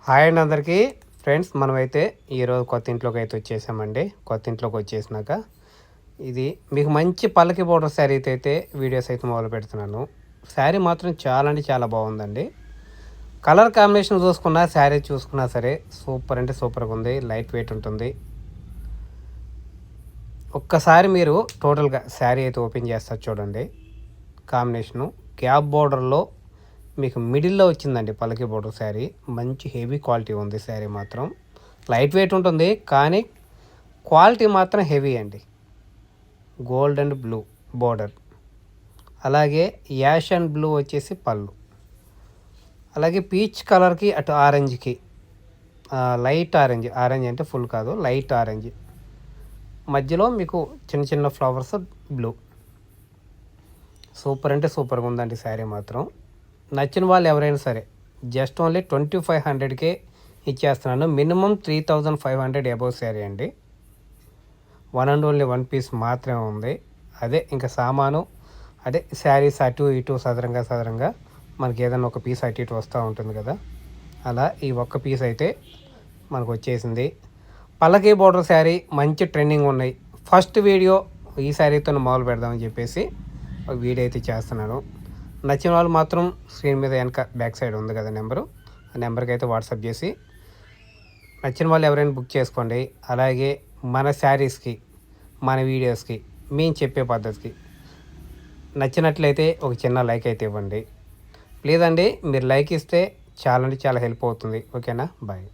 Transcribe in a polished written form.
Hi అండి అందరికీ friends, మనమైతే ఈరోజు కొత్త ఇంట్లోకి అయితే వచ్చేసామండి. కొత్త ఇంట్లోకి వచ్చేసినాక ఇది మీకు మంచి పల్లకి బోర్డర్ శారీ అయితే వీడియోస్ అయితే మొదలు పెడుతున్నాను. శారీ మాత్రం చాలా అంటే చాలా బాగుందండి. కలర్ కాంబినేషన్ చూసుకున్నా, శారీ చూసుకున్నా సరే సూపర్ అంటే సూపర్గా ఉంది. లైట్ వెయిట్ ఉంటుంది. ఒక్కసారి మీరు టోటల్గా శారీ అయితే ఓపెన్ చేస్తారు చూడండి. కాంబినేషను గ్యాప్ బోర్డర్లో మీకు మిడిల్లో వచ్చిందండి పల్లకి బోర్డర్ శారీ. మంచి హెవీ క్వాలిటీ ఉంది శారీ మాత్రం. లైట్ వెయిట్ ఉంటుంది కానీ క్వాలిటీ మాత్రం హెవీ అండి. గోల్డ్ అండ్ బ్లూ బోర్డర్, అలాగే యాష్ అండ్ బ్లూ వచ్చేసి పళ్ళు, అలాగే పీచ్ కలర్కి అటు ఆరెంజ్కి లైట్ ఆరెంజ్, ఆరెంజ్ అంటే ఫుల్ కాదు, లైట్ ఆరెంజ్, మధ్యలో మీకు చిన్న చిన్న ఫ్లవర్స్ బ్లూ. సూపర్ అంటే సూపర్గా ఉందండి శారీ మాత్రం. నచ్చిన వాళ్ళు ఎవరైనా సరే జస్ట్ ఓన్లీ 2500కే ఇచ్చేస్తున్నాను. మినిమం 3500 అబౌవ్ శారీ అండి. One and only one piece మాత్రమే ఉంది. అదే ఇంకా సామాను అదే శారీస్ అటు ఇటు సదరంగా మనకి ఏదైనా ఒక పీస్ అటు ఇటు వస్తూ ఉంటుంది కదా, అలా ఈ ఒక్క పీస్ అయితే మనకు వచ్చేసింది. పల్లకి బోర్డర్ శారీ మంచి ట్రెండింగ్ ఉన్నాయి. ఫస్ట్ వీడియో ఈ శారీతో మొదలు పెడదామని చెప్పేసి ఒక వీడియో అయితే చేస్తున్నాను. నచ్చిన వాళ్ళు మాత్రం స్క్రీన్ మీద వెనక బ్యాక్ సైడ్ ఉంది కదా నెంబరు, ఆ నెంబర్కి అయితే వాట్సాప్ చేసి నచ్చిన వాళ్ళు ఎవరైనా బుక్ చేసుకోండి. అలాగే మన శారీస్కి, మన వీడియోస్కి, మేము చెప్పే పద్ధతికి నచ్చినట్లయితే ఒక చిన్న లైక్ అయితే ఇవ్వండి ప్లీజ్ అండి. మీరు లైక్ ఇస్తే చాలా అంటే చాలా హెల్ప్ అవుతుంది. ఓకేనా, బాయ్.